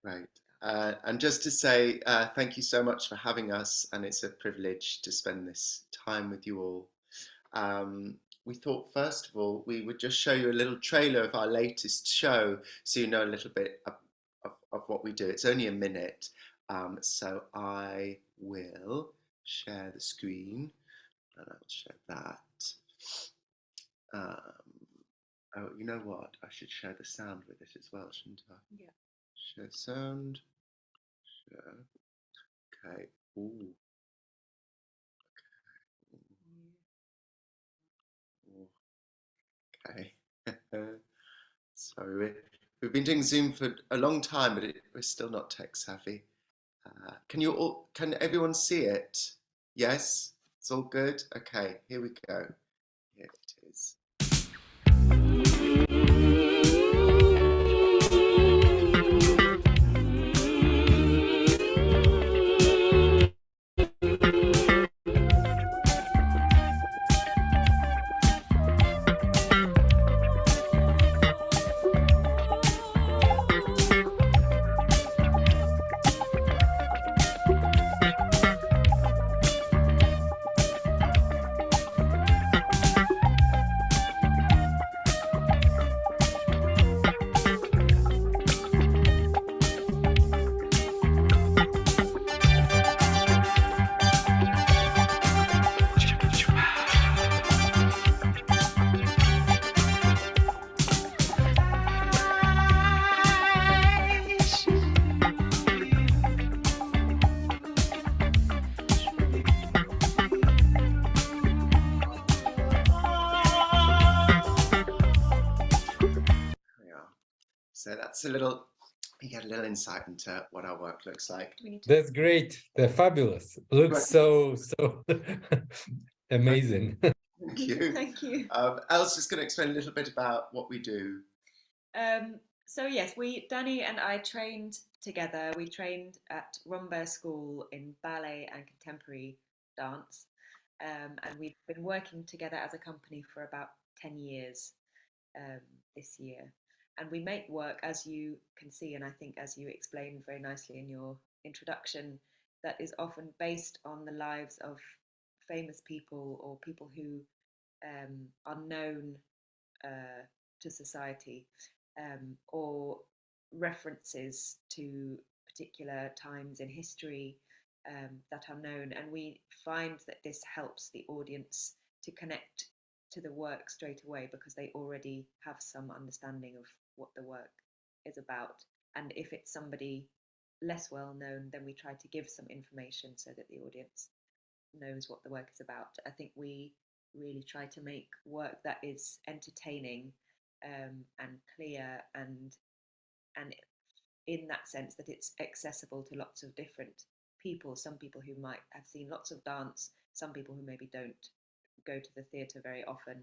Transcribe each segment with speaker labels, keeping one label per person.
Speaker 1: Right. And just to say thank you so much for having us, and it's a privilege to spend this time with you all. Um, we thought, first of all, we would just show you a little trailer of our latest show so you know a little bit of what we do. It's only a minute, so I will share the screen and I'll share that. Um, oh, you know what? I should share the sound with it as well, shouldn't I?
Speaker 2: Yeah.
Speaker 1: Share sound. Share. Okay. Ooh. Okay. Sorry, we've been doing Zoom for a long time, but we're still not tech savvy. Can everyone see it? Yes? It's all good? Okay, here we go. Here it is. Yeah. So that's you get a little insight into what our work looks like.
Speaker 3: That's great. They're fabulous. Looks so amazing.
Speaker 1: Thank you.
Speaker 2: Thank you.
Speaker 1: Elle's just going to explain a little bit about what we do.
Speaker 2: So yes, Danny and I trained together. We trained at Rambert School in ballet and contemporary dance, and we've been working together as a company for about 10 years um, this year. And we make work, as you can see, and I think as you explained very nicely in your introduction, that is often based on the lives of famous people or people who are known to society, or references to particular times in history that are known. And we find that this helps the audience to connect to the work straight away because they already have some understanding of what the work is about. And if it's somebody less well known, then we try to give some information so that the audience knows what the work is about. I think we really try to make work that is entertaining and clear, and in that sense that it's accessible to lots of different people. Some people who might have seen lots of dance, some people who maybe don't go to the theatre very often.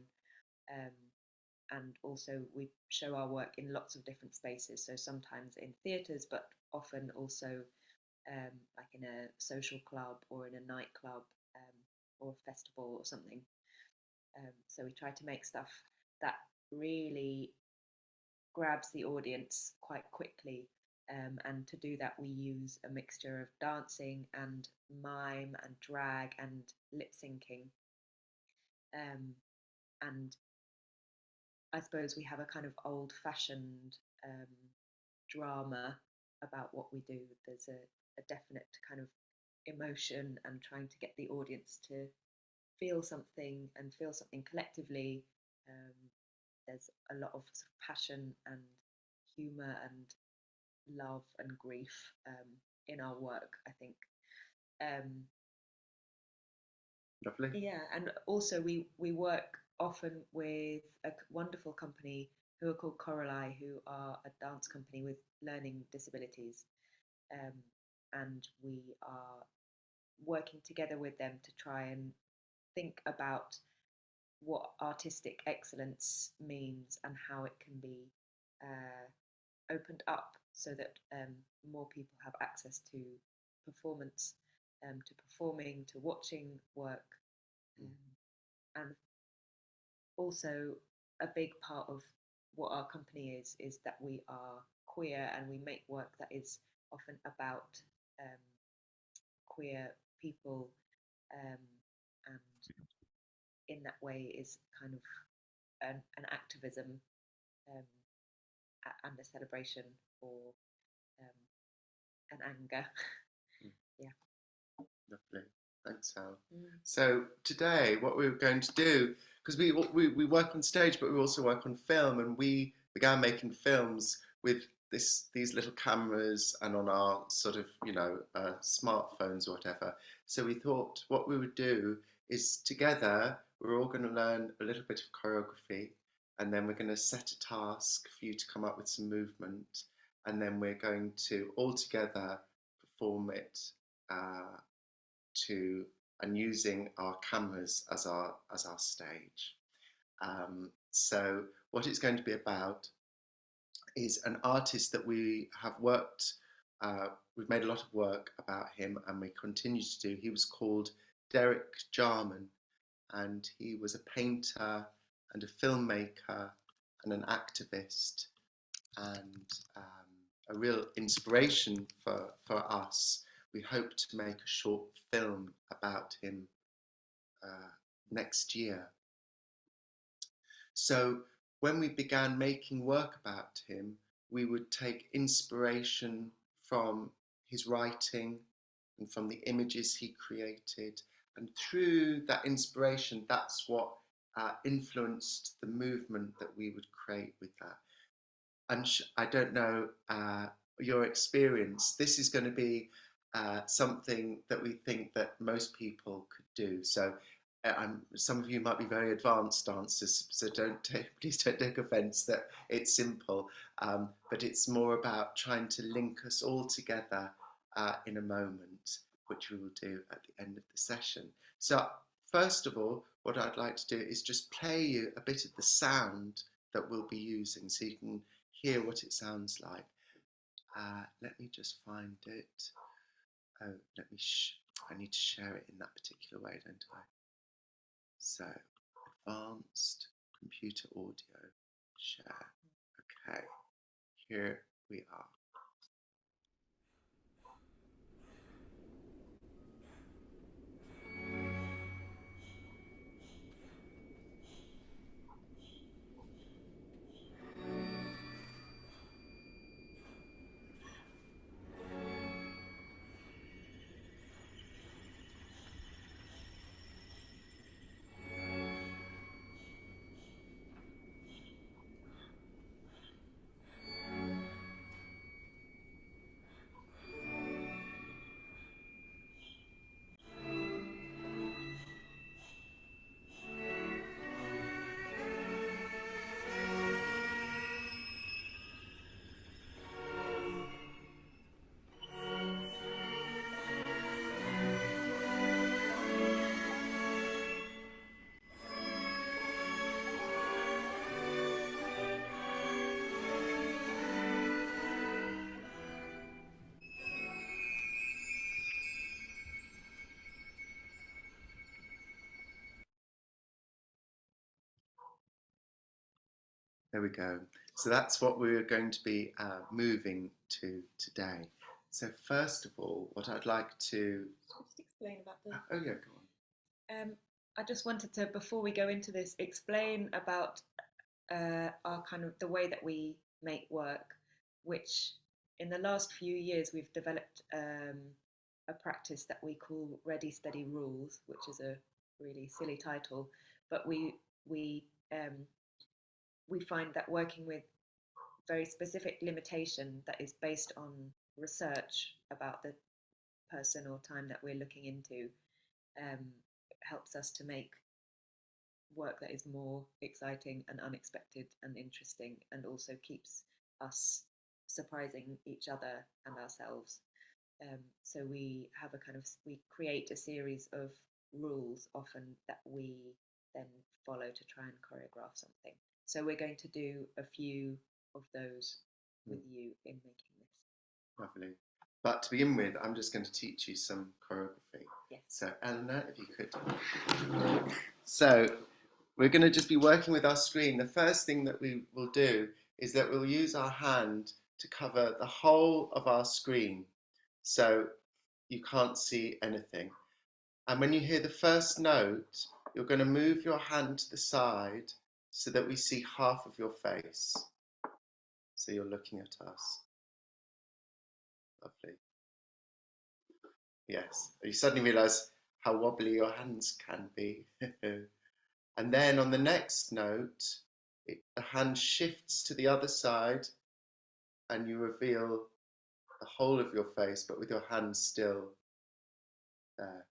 Speaker 2: Um, and also we show our work in lots of different spaces, so sometimes in theatres, but often also like in a social club or in a nightclub, or a festival or something. So we try to make stuff that really grabs the audience quite quickly. And to do that, we use a mixture of dancing and mime and drag and lip syncing. And I suppose we have a kind of old fashioned drama about what we do. There's a definite kind of emotion and trying to get the audience to feel something and feel something collectively. Um, there's a lot of sort of passion and humour and love and grief in our work, I think. Um,
Speaker 1: Lovely.
Speaker 2: yeah, and also we work often with a wonderful company who are called Coralie, who are a dance company with learning disabilities, um, and we are working together with them to try and think about what artistic excellence means and how it can be opened up so that more people have access to performance, to performing, to watching work. And also, a big part of what our company is that we are queer, and we make work that is often about queer people, and in that way is kind of an activism um, and a celebration for an anger. Yeah.
Speaker 1: Lovely. Thanks, Al.
Speaker 2: Mm.
Speaker 1: So today, what we're going to do, because we work on stage, but we also work on film, and we began making films with these little cameras and on our sort of smartphones or whatever. So we thought what we would do is together we're all going to learn a little bit of choreography, and then we're going to set a task for you to come up with some movement, and then we're going to all together perform it. And using our cameras as our stage. So what it's going to be about is an artist that we have worked. We've made a lot of work about him, and we continue to do. He was called Derek Jarman, and he was a painter and a filmmaker and an activist, and a real inspiration for us. We hope to make a short film about him next year. So when we began making work about him, we would take inspiration from his writing and from the images he created. And through that inspiration, that's what influenced the movement that we would create with that. And I don't know your experience. This is going to be something that we think that most people could do. So some of you might be very advanced dancers, so please don't take offence that it's simple. But it's more about trying to link us all together in a moment, which we will do at the end of the session. So first of all, what I'd like to do is just play you a bit of the sound that we'll be using, so you can hear what it sounds like. Let me just find it. Oh, I need to share it in that particular way, don't I? So, advanced computer audio, share. Okay, here we are. There we go. So that's what we're going to be moving to today. So first of all, what I'd like to...
Speaker 2: Just explain about the...
Speaker 1: Oh yeah, go on.
Speaker 2: I just wanted to, before we go into this, explain about our kind of the way that we make work, which in the last few years we've developed a practice that we call Ready Steady Rules, which is a really silly title, but we find that working with very specific limitation that is based on research about the person or time that we're looking into helps us to make work that is more exciting and unexpected and interesting, and also keeps us surprising each other and ourselves. So we have we create a series of rules often that we then follow to try and choreograph something. So we're going to do a few of those with you in making this.
Speaker 1: Lovely. But to begin with, I'm just going to teach you some choreography.
Speaker 2: Yes.
Speaker 1: So Eleanor, if you could. So we're going to just be working with our screen. The first thing that we will do is that we'll use our hand to cover the whole of our screen, so you can't see anything. And when you hear the first note, you're going to move your hand to the side so that we see half of your face. So you're looking at us. Lovely. Yes. You suddenly realise how wobbly your hands can be. And then on the next note, the hand shifts to the other side and you reveal the whole of your face, but with your hands still there.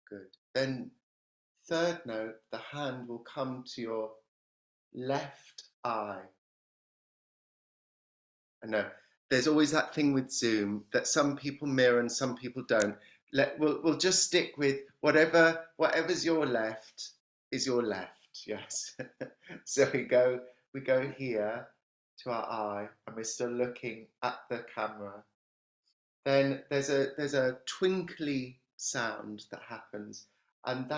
Speaker 1: Good. Then third note, the hand will come to your left eye. I know there's always that thing with Zoom that some people mirror and some people don't. We'll just stick with whatever's your left is your left. Yes. So we go here to our eye and we're still looking at the camera. Then there's a twinkly sound that happens, and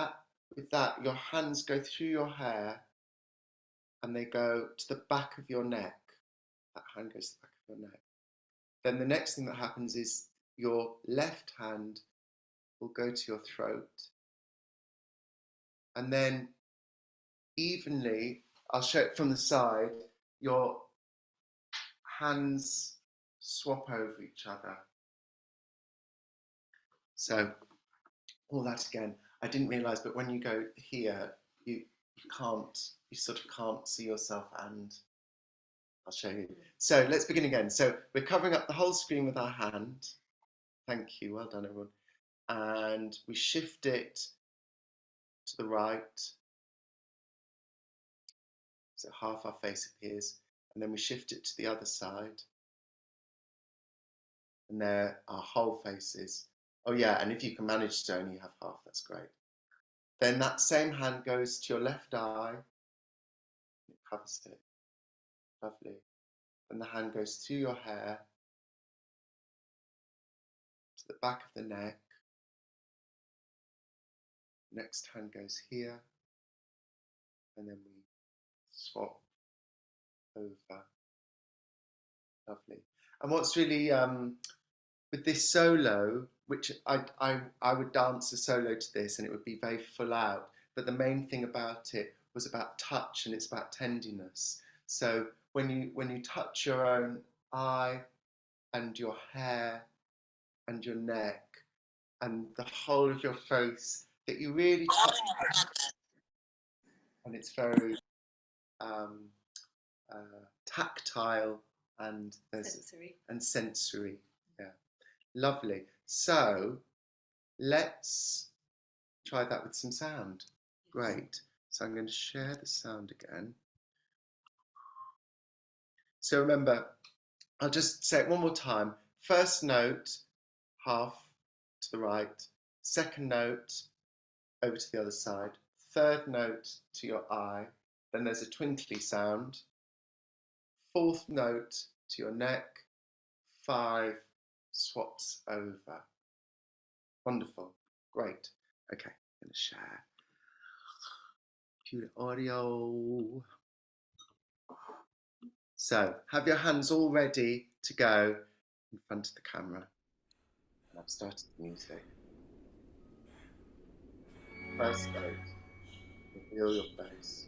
Speaker 1: with that your hands go through your hair and they go to the back of your neck. That hand goes to the back of your neck. Then the next thing that happens is your left hand will go to your throat, and then evenly, I'll show it from the side, your hands swap over each other. So all that again, I didn't realise, but when you go here, you sort of can't see yourself, and I'll show you. So let's begin again. So we're covering up the whole screen with our hand. Thank you, well done everyone. And we shift it to the right. So half our face appears, and then we shift it to the other side. And there our whole face is. Oh yeah, and if you can manage to only have half, that's great. Then that same hand goes to your left eye. It covers it. Lovely. And the hand goes through your hair to the back of the neck. Next hand goes here. And then we swap over. Lovely. And what's really with this solo, which I would dance a solo to this and it would be very full out, but the main thing about it was about touch and it's about tenderness. So when you touch your own eye and your hair and your neck and the whole of your face, that you really touch, and it's very tactile and sensory. Yeah, lovely. So let's try that with some sound. Great. So I'm going to share the sound again. So remember, I'll just say it one more time. First note, half to the right. Second note, over to the other side. Third note to your eye. Then there's a twinkly sound. Fourth note to your neck. 5 swaps over. Wonderful. Great. Okay, I'm going to share. Cue the audio. So have your hands all ready to go in front of the camera. And I've started the music. First note, reveal your face.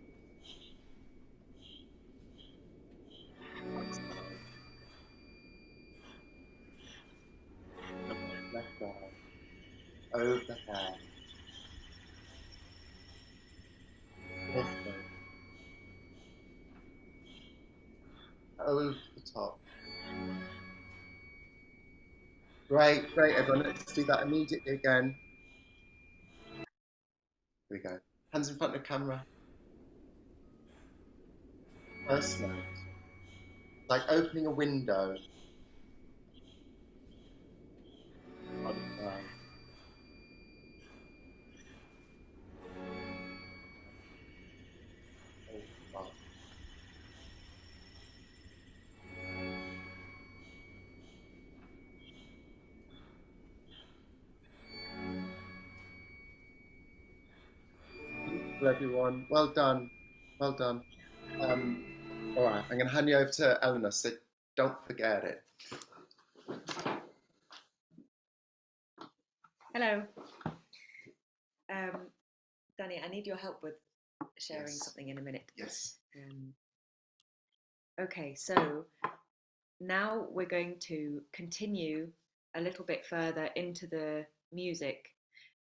Speaker 1: Left eye, over the hair. Fourth note, over the top. Great, great everyone. Let's do that immediately again. Here we go. Hands in front of the camera. First note, like opening a window. Everyone, well done, well done. All right, I'm going to hand you over to Eleanor. So Don't forget it.
Speaker 2: Hello. Danny, I need your help with sharing
Speaker 1: Yes.
Speaker 2: something in a minute.
Speaker 1: Yes.
Speaker 2: Okay, so now we're going to continue a little bit further into the music.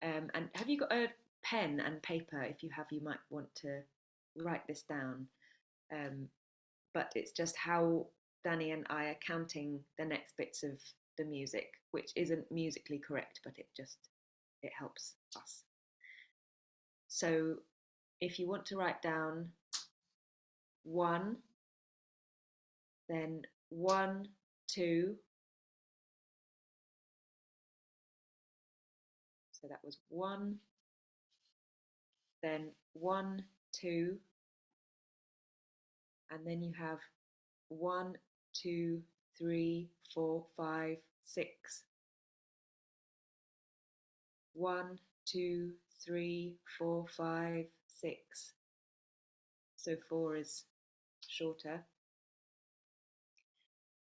Speaker 2: And have you got a pen and paper? If you have, you might want to write this down. But it's just how Danny and I are counting the next bits of the music, which isn't musically correct, but it helps us. So if you want to write down 1, then 1, 2. So that was 1, then 1, 2, and then you have 1, 2, 3, 4, 5, 6. 1, 2, 3, 4, 5, 6. So 4 is shorter.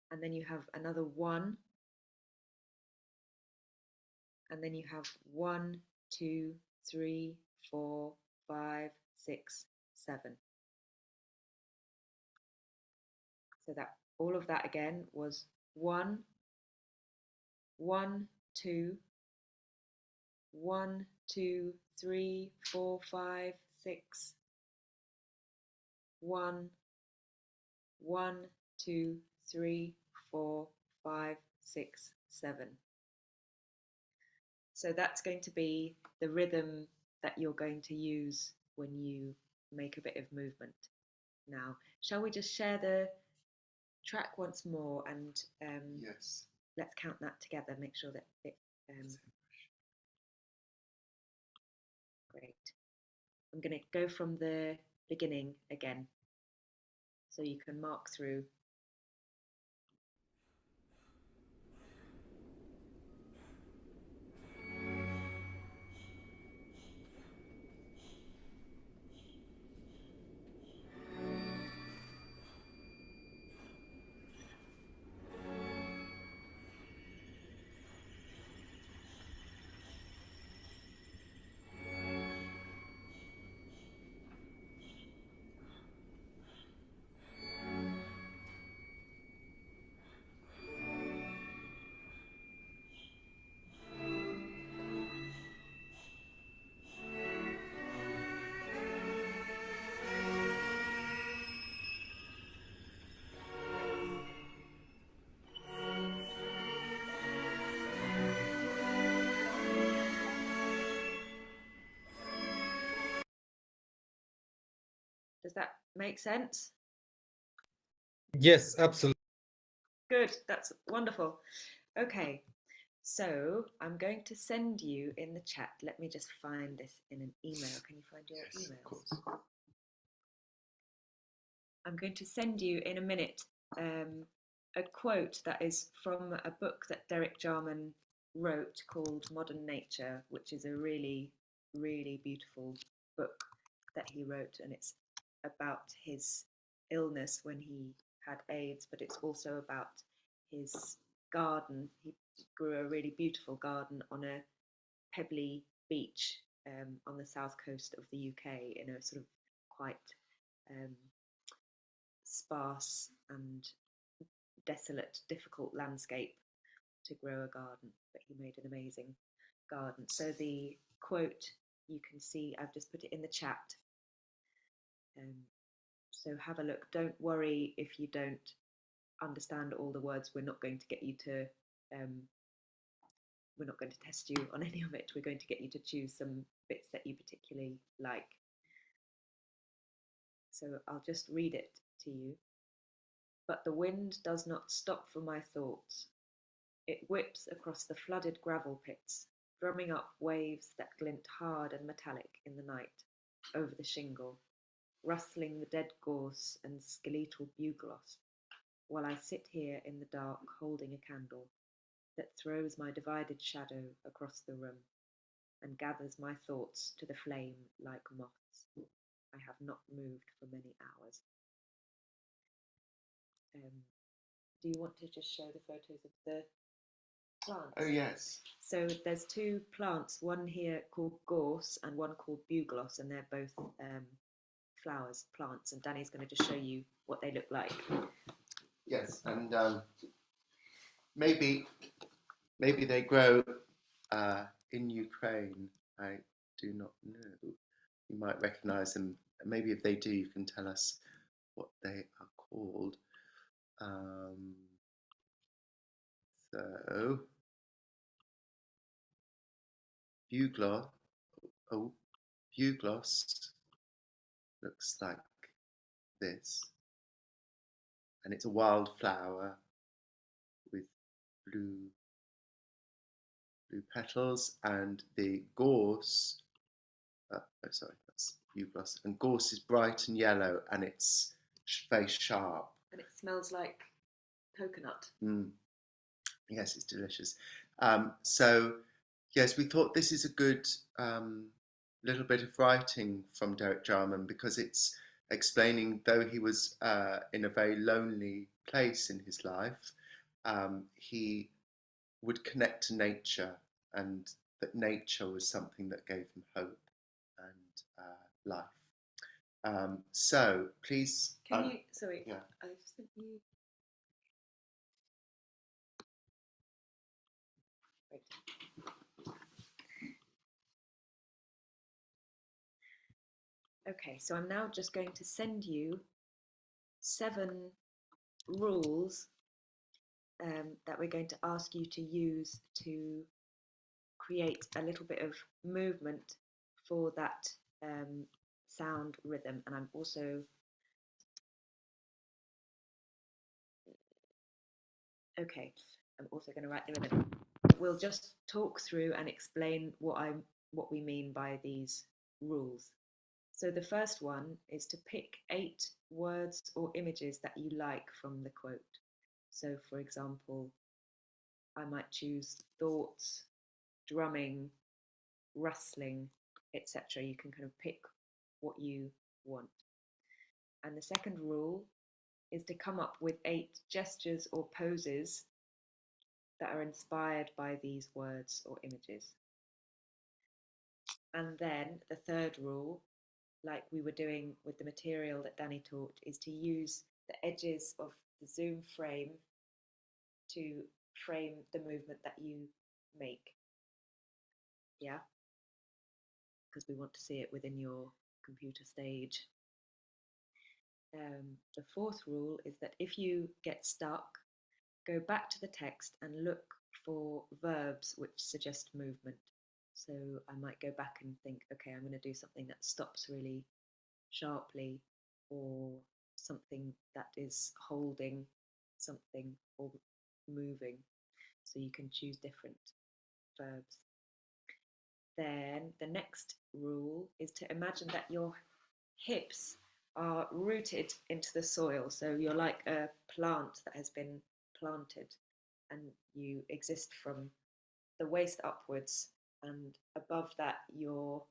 Speaker 2: And then you have another 1. And then you have 1, 2, 3, 4, 5, 6, 7. So that all of that again was 1, 1, 2, 1, 2, 3, 4, 5, 6. 1, 1, 2, 3, 4, 5, 6, 7. So that's going to be the rhythm that you're going to use when you make a bit of movement. Now, shall we just share the track once more and
Speaker 1: Yes.
Speaker 2: let's count that together, make sure that it great. I'm going to go from the beginning again so you can mark through. Does that make sense?
Speaker 3: Yes, absolutely.
Speaker 2: Good, that's wonderful. Okay, so I'm going to send you in the chat. Let me just find this in an email. Can you find your
Speaker 1: Yes,
Speaker 2: emails?
Speaker 1: of course.
Speaker 2: I'm going to send you in a minute a quote that is from a book that Derek Jarman wrote called Modern Nature, which is a really, really beautiful book that he wrote, and it's about his illness when he had AIDS, but it's also about his garden. He grew a really beautiful garden on a pebbly beach on the south coast of the UK in a sort of quite sparse and desolate, difficult landscape to grow a garden, but he made an amazing garden. So the quote you can see, I've just put it in the chat. So have a look. Don't worry if you don't understand all the words. We're not going to get you to, we're not going to test you on any of it. We're going to get you to choose some bits that you particularly like. So I'll just read it to you. But the wind does not stop for my thoughts. It whips across the flooded gravel pits, drumming up waves that glint hard and metallic in the night over the shingle, rustling the dead gorse and skeletal bugloss, while I sit here in the dark holding a candle that throws my divided shadow across the room and gathers my thoughts to the flame like moths. I have not moved for many hours. do you want to just show the photos of the plants?
Speaker 1: Oh, yes.
Speaker 2: So there's two plants, one here called gorse and one called bugloss, and they're both flowers, plants, and Danny's going to just show you what they look like.
Speaker 1: Yes, and maybe they grow in Ukraine. I do not know. You might recognise them. Maybe if they do, you can tell us what they are called. So, bugloss. Oh, bugloss looks like this, and it's a wild flower with blue petals, and the gorse. Sorry, that's bugloss. And gorse is bright and yellow, and it's very sharp.
Speaker 2: And it smells like coconut.
Speaker 1: Yes, it's delicious. So, yes, we thought this is a good little bit of writing from Derek Jarman, because it's explaining, though he was in a very lonely place in his life, he would connect to nature, and that nature was something that gave him hope and life. So please.
Speaker 2: Can you? Sorry.
Speaker 1: Yeah.
Speaker 2: I've sent you. Wait. Okay, so I'm now just going to send you 7 rules that we're going to ask you to use to create a little bit of movement for that sound rhythm. And I'm also going to write the rhythm. We'll just talk through and explain what we mean by these rules. So the first one is to pick 8 words or images that you like from the quote. So for example, I might choose thoughts, drumming, rustling, etc. You can kind of pick what you want. And the second rule is to come up with 8 gestures or poses that are inspired by these words or images. And then the third rule, like we were doing with the material that Danny taught, is to use the edges of the zoom frame to frame the movement that you make. Yeah? Because we want to see it within your computer stage. The fourth rule is that if you get stuck, go back to the text and look for verbs which suggest movement. So I might go back and think, okay, I'm going to do something that stops really sharply, or something that is holding something or moving. So you can choose different verbs. Then the next rule is to imagine that your hips are rooted into the soil. So you're like a plant that has been planted, and you exist from the waist upwards, and above that your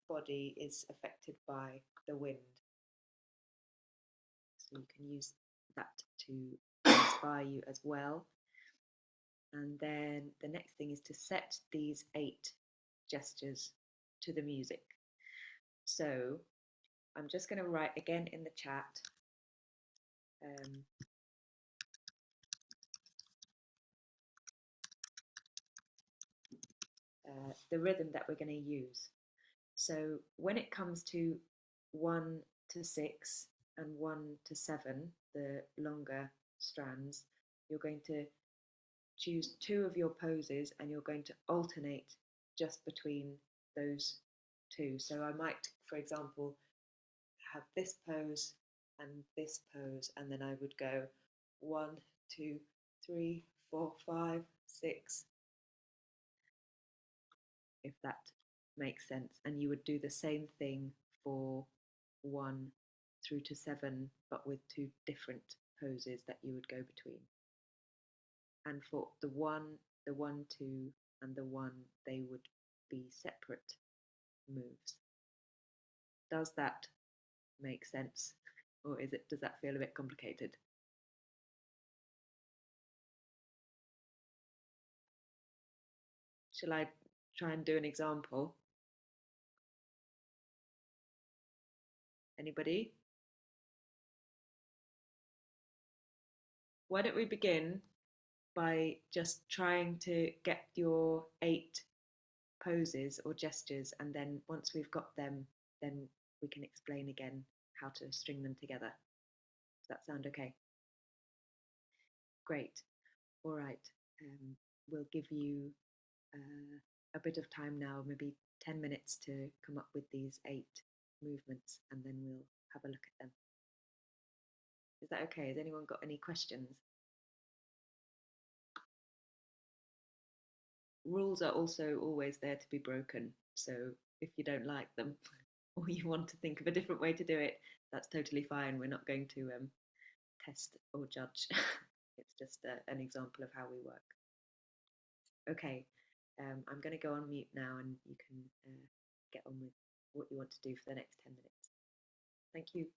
Speaker 2: body is affected by the wind. So you can use that to inspire you as well. And then the next thing is to set these 8 gestures to the music. So I'm just going to write again in the chat the rhythm that we're going to use. So when it comes to 1 to 6 and 1 to 7, the longer strands, you're going to choose 2 of your poses, and you're going to alternate just between those 2. So I might, for example, have this pose and this pose, and then I would go 1, 2, 3, 4, 5, 6, if that makes sense. And you would do the same thing for 1 through to 7, but with 2 different poses that you would go between. And for the 1, 2, and the 1, they would be separate moves. Does that make sense? Or does that feel a bit complicated? shall I try and do an example? Anybody? Why don't we begin by just trying to get your 8 poses or gestures, and then once we've got them, then we can explain again how to string them together. Does that sound okay? Great. All right. We'll give you a bit of time now, maybe 10 minutes to come up with these 8 movements, and then we'll have a look at them. Is that okay? Has anyone got any questions? Rules are also always there to be broken, so if you don't like them or you want to think of a different way to do it, that's totally fine. We're not going to test or judge. It's just an example of how we work. Okay, I'm going to go on mute now, and you can get on with what you want to do for the next 10 minutes. Thank you.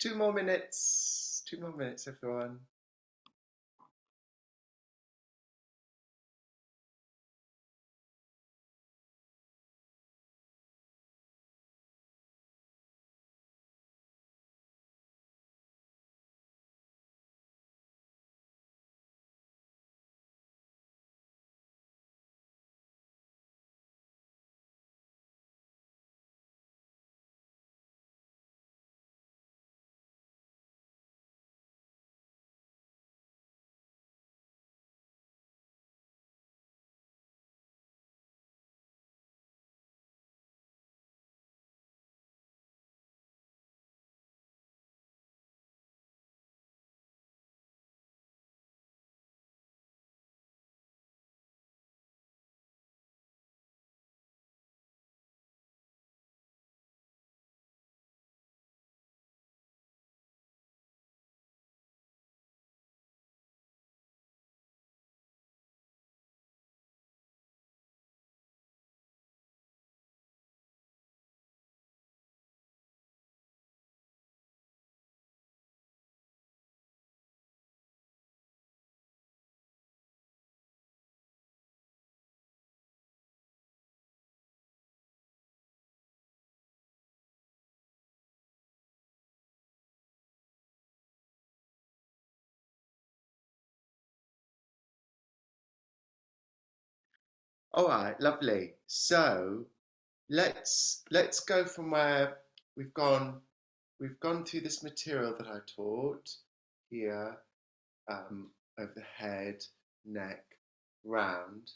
Speaker 1: 2 more minutes. 2 more minutes, everyone. All right, lovely. So let's go from where we've gone. We've gone through this material that I taught here, over the head, neck, round.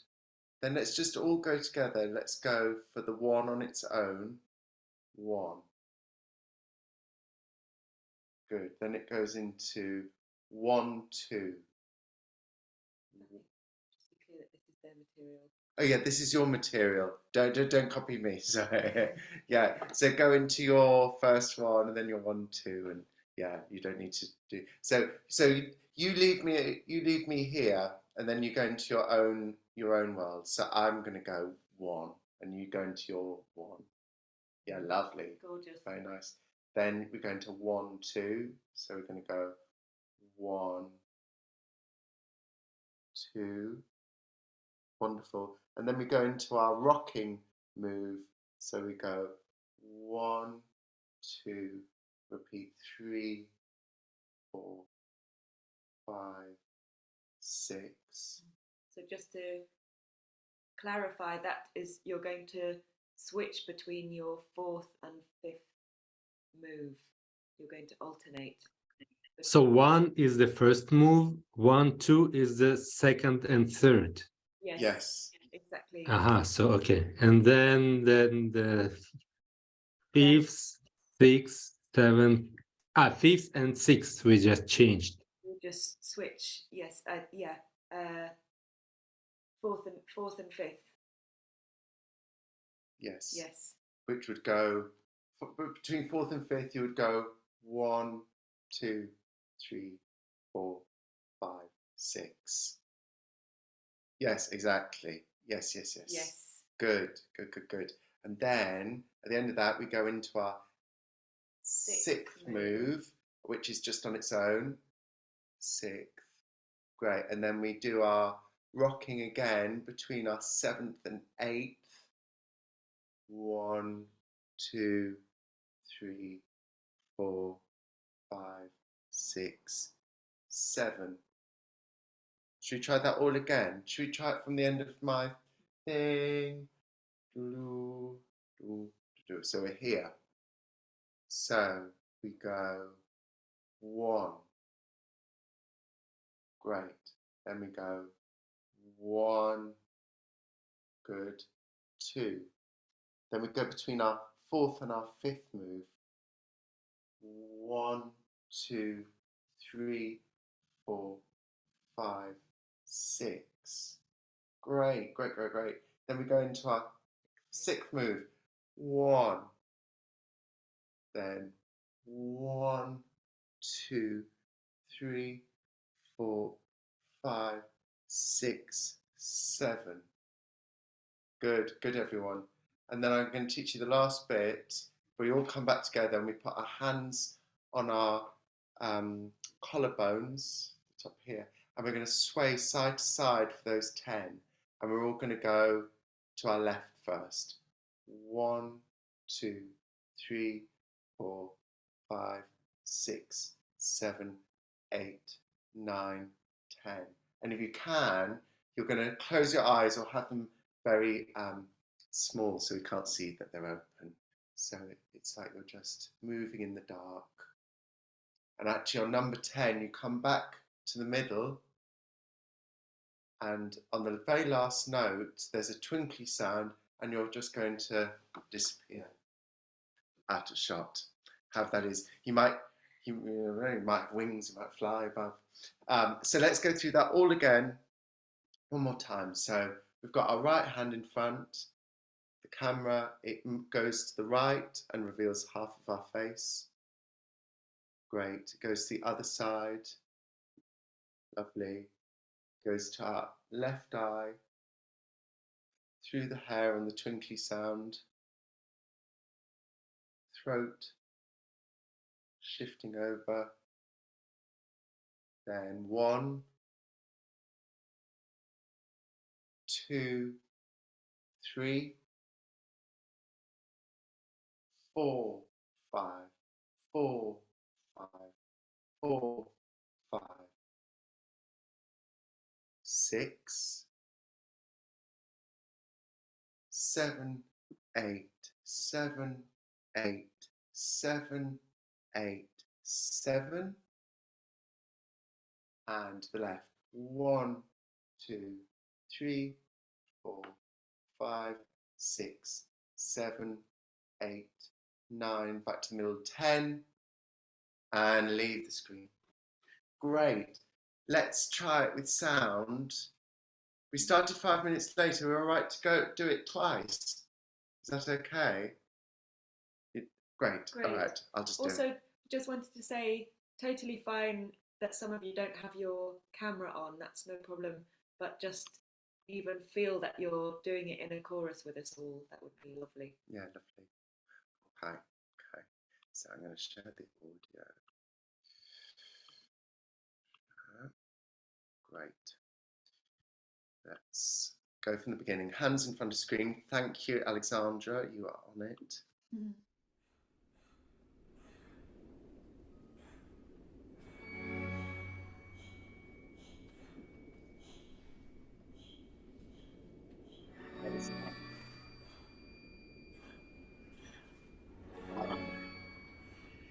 Speaker 1: Then let's just all go together. Let's go for the one on its own. One. Good. Then it goes into 1, 2.
Speaker 2: Just be clear that this is their material.
Speaker 1: Oh yeah, this is your material. Don't copy me. Sorry. Yeah. So go into your first one, and then your 1, 2, and yeah, you don't need to do. So you leave me here, and then you go into your own world. So I'm gonna go 1, and you go into your 1. Yeah, lovely.
Speaker 2: Gorgeous.
Speaker 1: Very nice. Then we go into 1, 2. So we're gonna go 1, 2. Wonderful. And then we go into our rocking move. So we go 1, 2, repeat 3, 4, 5, 6.
Speaker 2: So just to clarify, that is you're going to switch between your 4th and 5th move. You're going to alternate.
Speaker 3: So 1 is the first move, 1, 2 is the second and third.
Speaker 1: Yes.
Speaker 2: Exactly.
Speaker 3: Aha, so okay. And then the fifth, sixth, seventh, fifth and sixth we just changed.
Speaker 2: You just switch. Yes. Yeah. 4th and 5th.
Speaker 1: Yes.
Speaker 2: Yes.
Speaker 1: Which would go between 4th and 5th. You would go 1, 2, 3, 4, 5, 6. Yes, exactly. Yes.
Speaker 2: Yes.
Speaker 1: Good. And then at the end of that, we go into our 6th move, which is just on its own. 6th. Great. And then we do our rocking again between our 7th and 8th. 1, 2, 3, 4, 5, 6, 7. Should we try that all again? Should we try it from the end of my thing? So we're here. So we go 1. Great. Then we go 1. Good. 2. Then we go between our 4th and our 5th move. 1, 2, 3, 4, 5, 6. Great. Then we go into our 6th move. 1. Then 1, 2, 3, 4, 5, 6, 7. Good, everyone. And then I'm going to teach you the last bit where we all come back together and we put our hands on our collarbones, top here, and we're going to sway side to side for those 10. And we're all going to go to our left first. 1, 2, 3, 4, 5, 6, 7, 8, 9, 10. And if you can, you're going to close your eyes or have them very small so we can't see that they're open. So it's like you're just moving in the dark. And actually on number 10, you come back to the middle, and on the very last note, there's a twinkly sound, and you're just going to disappear out of shot. How that is, you might have wings, you might fly above. So let's go through that all again, one more time. So we've got our right hand in front, the camera, it goes to the right and reveals half of our face. Great, it goes to the other side, lovely. Goes to our left eye, through the hair and the twinkly sound, throat, shifting over, then 1, 2, 3, 4, 5, 4, 5, 4, 5, 6, 7, 8, 7, 8, 7, 8, 7, and to the left. 1, 2, 3, 4, 5, 6, 7, 8, 9, back to the middle, 10, and leave the screen. Great. Let's try it with sound. We started 5 minutes later. We're all right to go do it twice. Is that okay? Great. All right. I'll just do it.
Speaker 2: Also, just wanted to say, totally fine that some of you don't have your camera on. That's no problem. But just even feel that you're doing it in a chorus with us all. That would be lovely.
Speaker 1: Yeah, lovely. Okay. Okay. So I'm going to share the audio. Great. Let's go from the beginning. Hands in front of screen. Thank you, Alexandra. You are on it.
Speaker 2: Mm-hmm.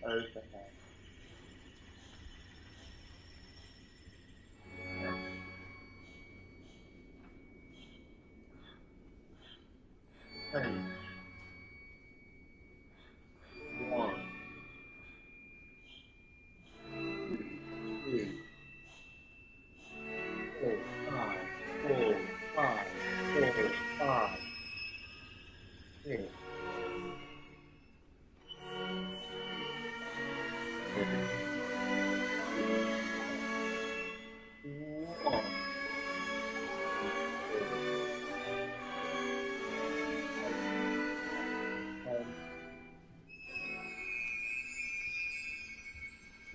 Speaker 1: Overhead. Ten. 1, 2, 3, 4, 5, 4, 5, 4, 5, 6, 1.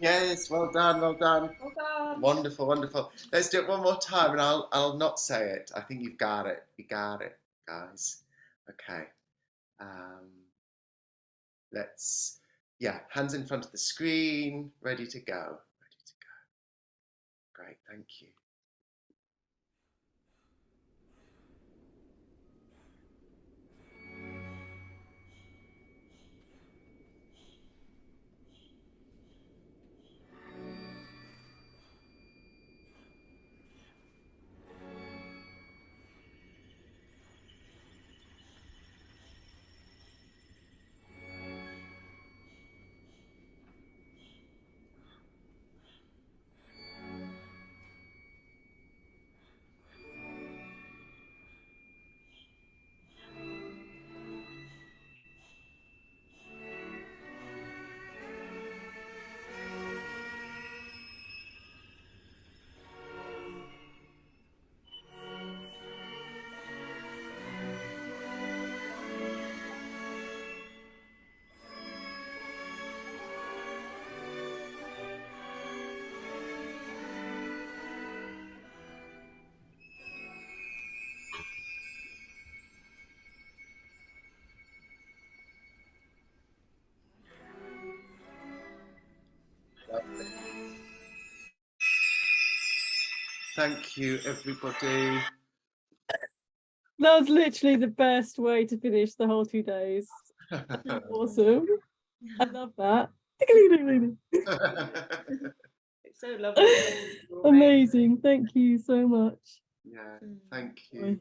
Speaker 1: Yes, well done, well done.
Speaker 2: Well done.
Speaker 1: Wonderful, wonderful. Let's do it one more time, and I'll not say it. I think you've got it. You got it, guys. Okay. Let's, yeah, hands in front of the screen, ready to go. Ready to go. Great, thank you. Thank you, everybody.
Speaker 4: That was literally the best way to finish the whole 2 days. Awesome. I love that.
Speaker 2: It's so lovely.
Speaker 4: Amazing. Thank you so much.
Speaker 1: Yeah, thank you.
Speaker 4: Bye.